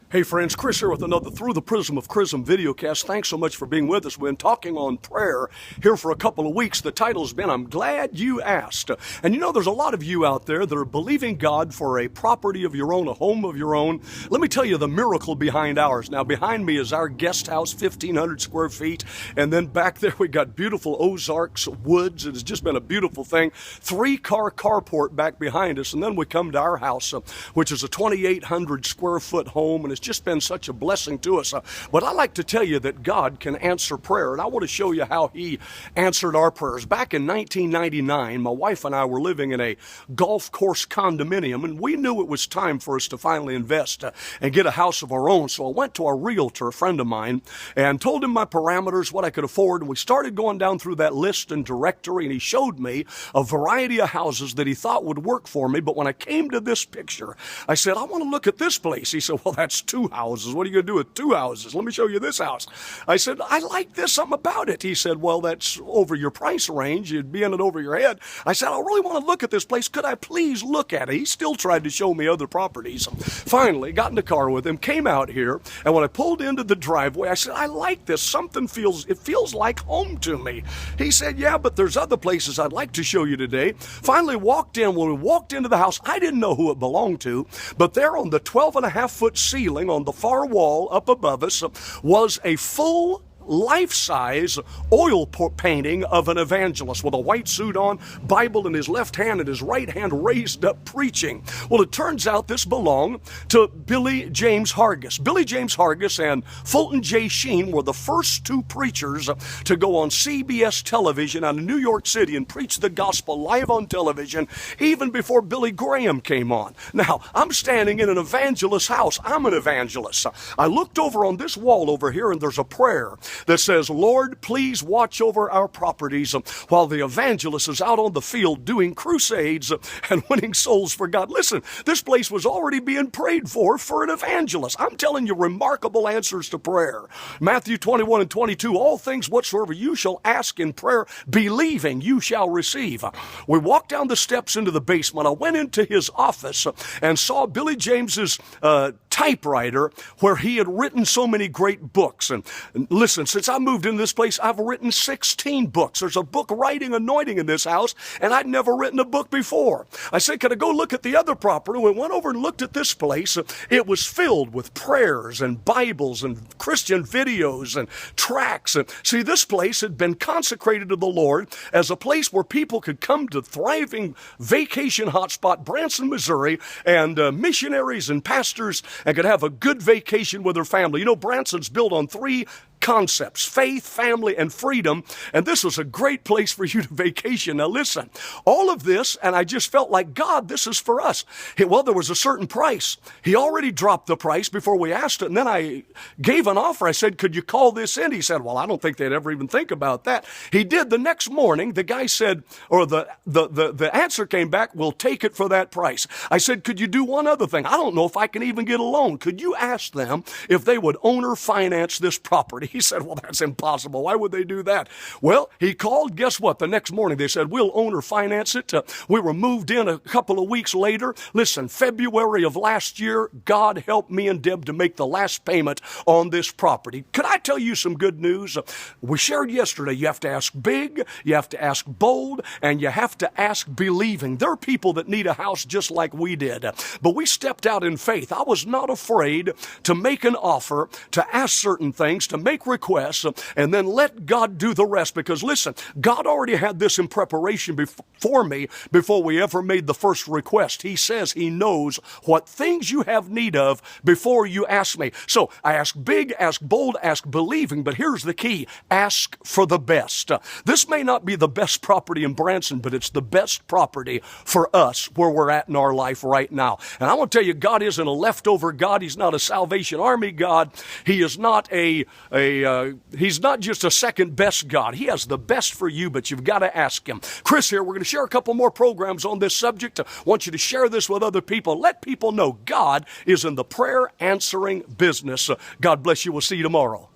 Hey friends, Kris here with another Through the Prism of Chrism videocast. Thanks so much for being with us. We've been talking on prayer here for a couple of weeks. The title's been, I'm Glad You Asked. And you know, there's a lot of you out there that are believing God for a property of your own, a home of your own. Let me tell you the miracle behind ours. Now, behind me is our guest house, 1,500 square feet. And then back there, we got beautiful Ozarks woods. It has just been a beautiful thing. 3-car carport back behind us. And then we come to our house, which is a 2,800 square foot home. And it's just been such a blessing to us. But I like to tell you that God can answer prayer, and I want to show you how He answered our prayers. Back in 1999, my wife and I were living in a golf course condominium, and we knew it was time for us to finally invest and get a house of our own. So I went to our realtor, a friend of mine, and told him my parameters, what I could afford, and we started going down through that list and directory, and he showed me a variety of houses that he thought would work for me. But when I came to this picture, I said, I want to look at this place. He said, well, that's 2 houses. What are you going to do with 2 houses? Let me show you this house. I said, I like this, something about it. He said, well, that's over your price range. You'd be in it over your head. I said, I really want to look at this place. Could I please look at it? He still tried to show me other properties. Finally, got in the car with him, came out here, and when I pulled into the driveway, I said, I like this. It feels like home to me. He said, yeah, but there's other places I'd like to show you today. Finally walked in. When we walked into the house, I didn't know who it belonged to, but there on the 12.5-foot ceiling on the far wall up above us was a full life-size oil painting of an evangelist with a white suit on, Bible in his left hand and his right hand raised up preaching. Well, it turns out this belonged to Billy James Hargis. Billy James Hargis and Fulton J. Sheen were the first 2 preachers to go on CBS television out of New York City and preach the gospel live on television even before Billy Graham came on. Now, I'm standing in an evangelist's house. I'm an evangelist. I looked over on this wall over here and there's a prayer that says, Lord, please watch over our properties while the evangelist is out on the field doing crusades and winning souls for God. Listen, this place was already being prayed for an evangelist. I'm telling you, remarkable answers to prayer. Matthew 21:22, all things whatsoever you shall ask in prayer, believing you shall receive. We walked down the steps into the basement. I went into his office and saw Billy James's typewriter where he had written so many great books. And listen, since I moved into this place, I've written 16 books. There's a book writing anointing in this house, and I'd never written a book before. I said, could I go look at the other property? We went over and looked at this place. It was filled with prayers and Bibles and Christian videos and tracts. And see, this place had been consecrated to the Lord as a place where people could come to thriving vacation hotspot, Branson, Missouri, and missionaries and pastors and could have a good vacation with their family. You know, Branson's built on 3 concepts: faith, family, and freedom. And this was a great place for you to vacation. Now listen, all of this, and I just felt like, God, this is for us. Well, there was a certain price. He already dropped the price before we asked it. And then I gave an offer. I said, could you call this in? He said, well, I don't think they'd ever even think about that. He did. The next morning, the guy said, or the answer came back, we'll take it for that price. I said, could you do one other thing? I don't know if I can even get a loan. Could you ask them if they would owner finance this property? He said, well, that's impossible. Why would they do that? Well, he called. Guess what? The next morning they said, we'll owner finance it. We were moved in a couple of weeks later. Listen, February of last year, God helped me and Deb to make the last payment on this property. Could I tell you some good news? We shared yesterday, you have to ask big, you have to ask bold, and you have to ask believing. There are people that need a house just like we did, but we stepped out in faith. I was not afraid to make an offer, to ask certain things, to make requests, and then let God do the rest. Because listen, God already had this in preparation for me before we ever made the first request. He says He knows what things you have need of before you ask me. So I ask big, ask bold, ask believing, but here's the key: ask for the best. This may not be the best property in Branson, but it's the best property for us where we're at in our life right now. And I want to tell you, God isn't a leftover God. He's not a Salvation Army God. He is not He's not just a second best God. He has the best for you, but you've got to ask Him. Kris here. We're going to share a couple more programs on this subject. I want you to share this with other people. Let people know God is in the prayer answering business. God bless you. We'll see you tomorrow.